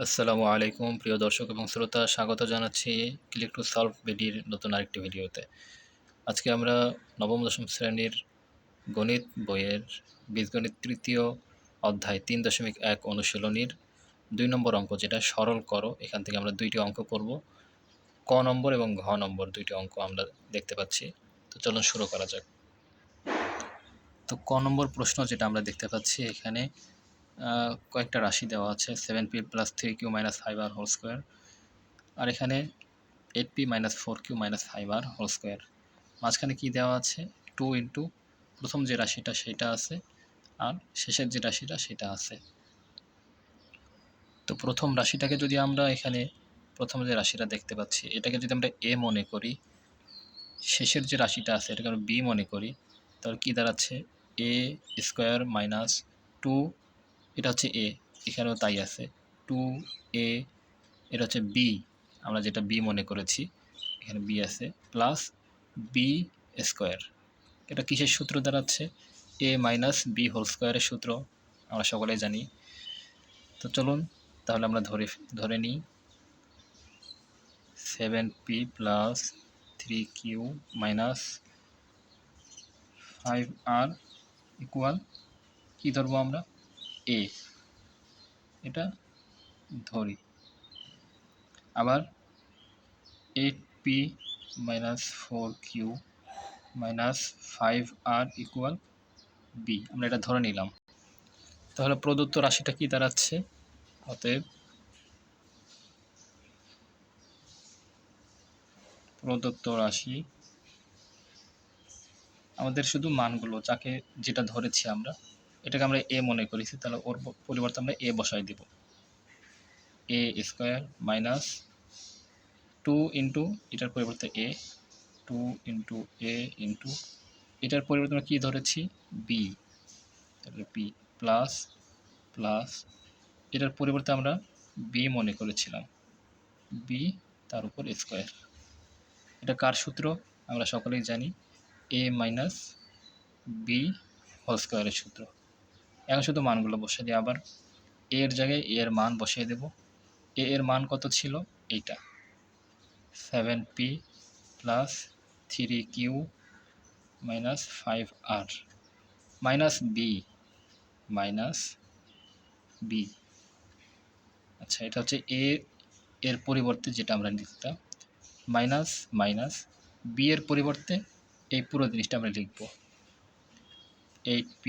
আসসালামু আলাইকুম প্রিয় দর্শক এবং শ্রোতা, স্বাগত জানাচ্ছি ক্লিক টু সলভ বিডির নতুন আরেকটি ভিডিওতে। আজকে আমরা নবম দশম শ্রেণীর গণিত বইয়ের বীজগণিত তৃতীয় অধ্যায় ৩.১ অনুশীলনীর ২ নম্বর অঙ্ক, যেটা সরল করো, এখান থেকে আমরা দুইটি অঙ্ক করব। ক নম্বর এবং ঘ নম্বর দুইটি অঙ্ক আমরা দেখতে পাচ্ছি। তো চলুন শুরু করা যাক। তো ক নম্বর প্রশ্ন যেটা আমরা দেখতে পাচ্ছি, এখানে কয়েকটা রাশি দেওয়া আছে, 7p plus 3q minus 5r whole square, আর এখানে 8p minus 4q minus 5r whole square. মাঝখানে কী দেওয়া আছে? 2 ইন্টু প্রথম যে রাশিটা সেটা আছে, আর শেষের যে রাশিটা সেটা আছে। তো প্রথম রাশিটাকে যদি আমরা এখানে প্রথম যে রাশিটা দেখতে পাচ্ছি এটাকে যদি আমরা এ মনে করি, শেষের যে রাশিটা আছে এটাকে আমরা বি মনে করি, তাহলে কী দাঁড়াচ্ছে? এ স্কোয়ার মাইনাস 2, এটা হচ্ছে এ, এখানেও তাই আছে 2a, এটা হচ্ছে বি, আমরা যেটা বি মনে করেছি এখানে বি আছে, প্লাস বি স্কোয়ার। এটা কিসের সূত্র দাঁড়াচ্ছে? এ মাইনাস বি হোল স্কোয়ারের সূত্র, আমরা সকলেই জানি। তো চলুন তাহলে আমরা ধরে নিই 7p plus 3q minus 5r equal, কী ধরবো আমরা? এ, এটা ধরি। আবার 8p minus 4q minus 5r equal B, আমরা এটা ধরে নিলাম। তাহলে প্রদত্ত রাশিটা কি দাঁড়াচ্ছে? অতএব প্রদত্ত রাশি, আমাদের শুধু মানগুলো যাকে যেটা ধরেছি আমরা, এটাকে আমরা এ মনে করেছি, তাহলে ওর পরিবর্তে আমরা এ বসাই দেব। এ স্কোয়ার মাইনাস 2 ইন্টু এটার পরিবর্তে এ, 2 ইন্টু এ ইন্টু এটার পরিবর্তে আমরা কী ধরেছি? বি, তাহলে বি প্লাস প্লাস এটার পরিবর্তে আমরা বি মনে করেছিলাম, বি তার উপর স্কোয়ার। এটা কার সূত্র? আমরা সকলেই জানি, এ মাইনাস বি হোল স্কোয়ারের সূত্র। এখন শুধু মানগুলো বসিয়ে দিই। আবার এ এর জায়গায় এ এর মান বসিয়ে দেব। এ এর মান কত ছিল? এইটা 7p plus 3q minus 5r minus B. আচ্ছা, এটা হচ্ছে এ এর পরিবর্তে যেটা আমরা লিখতাম, মাইনাস মাইনাস বি এর পরিবর্তে এই পুরো জিনিসটা আমরা লিখব 8p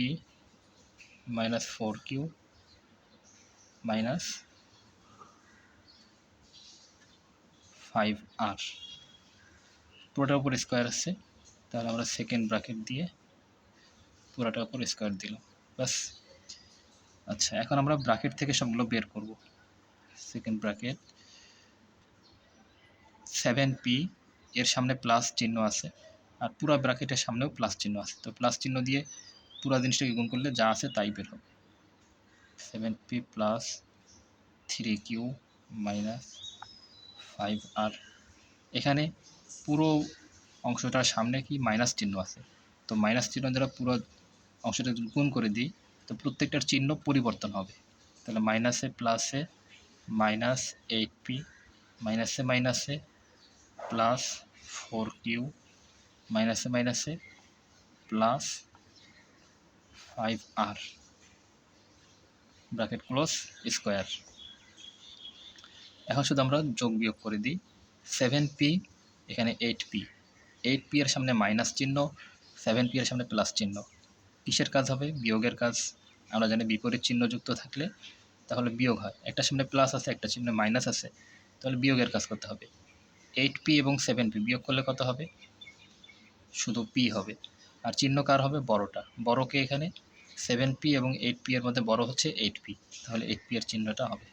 minus 4q minus 5r, পুরোটার উপর স্কোয়ার আছে, তাহলে আমরা সেকেন্ড ব্র্যাকেট দিয়ে পুরোটার উপর স্কোয়ার দিলাম, বাস। আচ্ছা, এখন আমরা ব্র্যাকেট থেকে সবগুলো বের করব। সেকেন্ড ব্র্যাকেট 7p এর সামনে প্লাস চিহ্ন আছে, আর পুরো ব্র্যাকেটের সামনেও প্লাস চিহ্ন আছে, তো প্লাস চিহ্ন দিয়ে পুরো জিনিসটাকে গুণ করলে যা আছে তাই বের হবে। 7p plus 3q minus 5r, এখানে পুরো অংশটার সামনে কি মাইনাস চিহ্ন আছে, তো মাইনাস চিহ্ন দ্বারা পুরো অংশটা গুণ করে দিই, তো প্রত্যেকটার চিহ্ন পরিবর্তন হবে। তাহলে মাইনাসে প্লাসে মাইনাস 8p, মাইনাসে মাইনাসে প্লাস 4q, মাইনাসে মাইনাসে plus 5r, bracket close, square. এখন শুধু আমরা যোগ বিয়োগ করে দিই। 7p এখানে 8p, 8p এর সামনে মাইনাস চিহ্ন, 7p এর সামনে প্লাস চিহ্ন, কিসের কাজ হবে? বিয়োগের কাজ। আমরা জানি বিপরীত চিহ্ন যুক্ত থাকলে তাহলে বিয়োগ হয়, একটা সামনে প্লাস আছে একটা সামনে মাইনাস আছে, তাহলে বিয়োগের কাজ করতে হবে। 8p এবং 7p বিয়োগ করলে কত হবে? শুধু p হবে, আর চিহ্ন কার হবে? বড়টা, বড়কে এখানে 7p এবং 8p এর মধ্যে বড় হচ্ছে 8p, তাহলে 8p এর চিহ্নটা হবে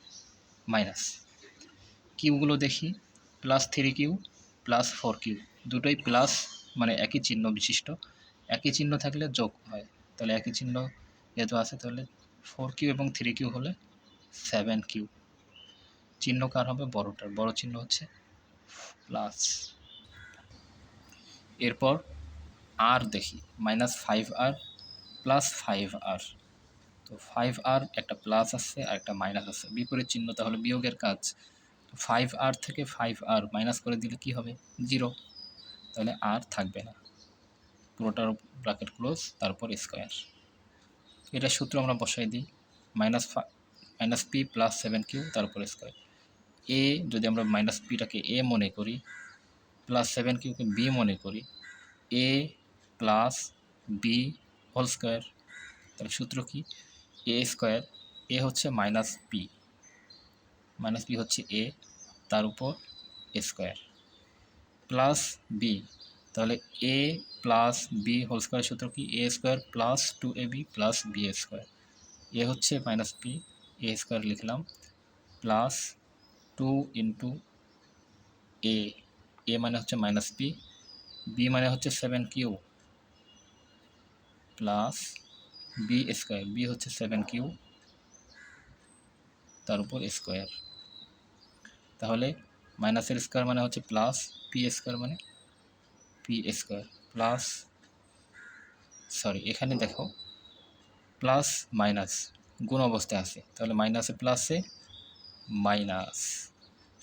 মাইনাস। কিউগুলো দেখি, প্লাস 3q প্লাস 4q, দুটোই প্লাস, মানে একই চিহ্ন বিশিষ্ট, একই চিহ্ন থাকলে যোগ হয়, তাহলে একই চিহ্ন যেহেতু আছে তাহলে 4q এবং 3q হলে 7q, চিহ্ন কার হবে? বড়টার, বড় চিহ্ন হচ্ছে প্লাস। এরপর আর দেখি, মাইনাস 5r প্লাস 5r, তো তো 5r একটা প্লাস আছে আর একটা মাইনাস আছে, বিপরীত চিহ্ন, তাহলে বিয়োগের কাজ। 5r থেকে 5r মাইনাস করে দিলে কি হবে? 0, তাহলে আর থাকবে না, পুরোটার ব্র্যাকেট ক্লোজ, তারপর স্কোয়ার। এটা সূত্র আমরা বসাই দিই, মাইনাস পি প্লাস 7q তারপর স্কোয়ার। এ যদি আমরা মাইনাস পিটাকে এ মনে করি, প্লাস 7qকে বি মনে করি, এ প্লাস বি হোল স্কোয়ার, তাহলে সূত্র কি? এ স্কোয়ার, এ হচ্ছে মাইনাস পি হচ্ছে এ, তার উপর স্কোয়ার, প্লাস বি, তাহলে A plus B whole square সূত্র কি? A square plus 2ab plus B square. A হচ্ছে মাইনাস পি, এ স্কোয়ার লিখলাম, প্লাস 2 ইন্টু এ মানে হচ্ছে মাইনাস পি, বি মানে হচ্ছে 7q plus B square, B হচ্ছে 7q তার উপর স্কোয়ার। তাহলে মাইনাসের স্কোয়ার মানে হচ্ছে প্লাস, পি স্কোয়ার মানে পি স্কোয়ার প্লাস, এখানে দেখো প্লাস মাইনাস গুণ অবস্থায় আছে, তাহলে মাইনাসে প্লাসে মাইনাস,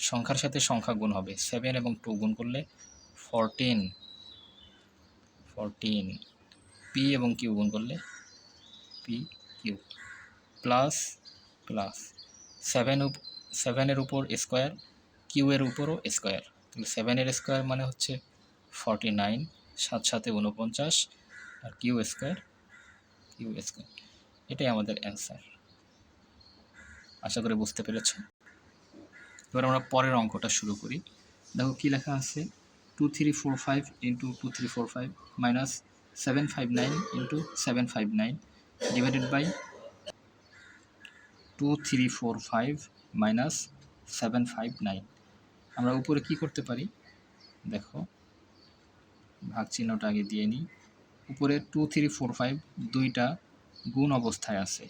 সংখ্যার সাথে সংখ্যা গুণ হবে, 7 এবং 2 গুণ করলে 14, পি এবং কিউ গুণ করলে পি কিউ, প্লাস প্লাস 7 উপর স্কোয়ার, কিউ এর উপরও স্কোয়ার, তাহলে 7-এর স্কোয়ার মানে হচ্ছে 49, 7 7 49, আর কিউ স্কোয়ার, এটাই আমাদের অ্যান্সার। আশা করি বুঝতে পেরেছ। এবার আমরা পরের অঙ্কটা শুরু করি। দেখো কি লেখা আছে, 2345 into 2345 minus 759 into 759 divided by 2345 minus 759। আমরা উপরে কি করতে পারি দেখো, ভাগ চিহ্নটা আগে দিয়ে নিই। উপরে 2345 দুইটা গুণ অবস্থায় আছে,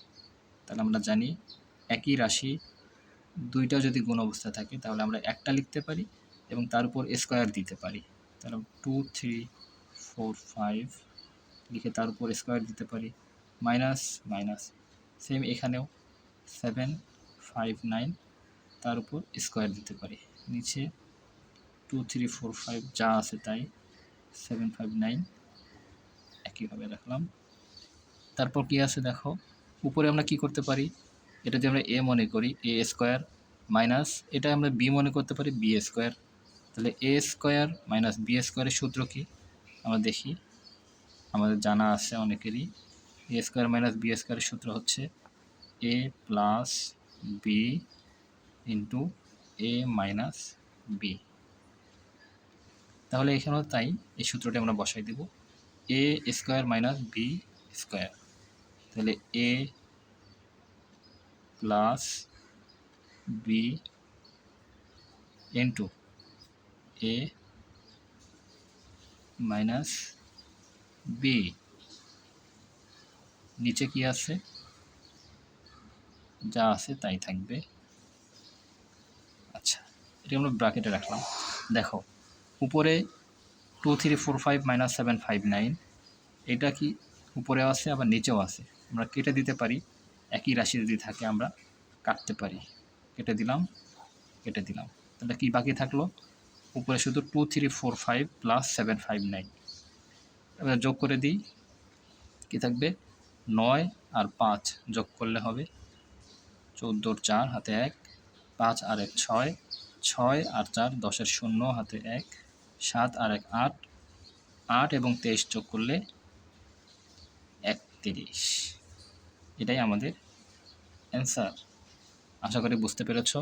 তাহলে আমরা জানি একই রাশি দুইটা যদি গুণ অবস্থায় থাকে তাহলে আমরা একটা লিখতে পারি এবং তার উপর স্কোয়ার দিতে পারি। তাহলে 2345 লিখে তার উপর স্কোয়ার দিতে পারি, মাইনাস মাইনাস, সেম এখানেও 759 তার উপর স্কোয়ার দিতে পারি, নিচে 2345 যা আছে তাই, 759 একইভাবে রাখলাম। তারপর কি আছে দেখো, উপরে আমরা কি করতে পারি, এটা যদি আমরা এ মনে করি এ স্কোয়ার, মাইনাস এটা আমরা বি মনে করতে পারি বি স্কোয়ার, তাহলে এ স্কোয়ার মাইনাস বি স্কোয়ারের সূত্র কি আমরা দেখি, আমাদের জানা আছে অনেকেরই, এ স্কোয়ার মাইনাস বি স্কোয়ারের সূত্র হচ্ছে এ প্লাস বি ইন্টু এ মাইনাস বি। তাহলে এখানেও তাই, এই সূত্রটি আমরা বসাই দেব, এ স্কোয়ার মাইনাস বি স্কোয়ার, তাহলে A plus B into A minus B, নিচে কি আছে যা আছে তাই থাকবে। আচ্ছা, এটা আমরা ব্র্যাকেটে রাখলাম। দেখো উপরে 2345 মাইনাস 759, এটা কি উপরেও আছে আবার নিচেও আছে, আমরা কেটে দিতে পারি, একই রাশি যদি থাকে আমরা কাটতে পারি, কেটে দিলাম, তাহলে কি বাকি থাকলো, উপরে শুধু 2345 প্লাস 759, এবার যোগ করে দিই, কি থাকবে 9 আর 5 যোগ করলে হবে 14 4 হাতে 1, 5 আর 1 6, 6 আর 4 10-এর 0 হাতে 1, 7 আর 1 8, 8 এবং 23 যোগ করলে 31, এটাই আমাদের অ্যান্সার। আশা করি বুঝতে পেরেছ।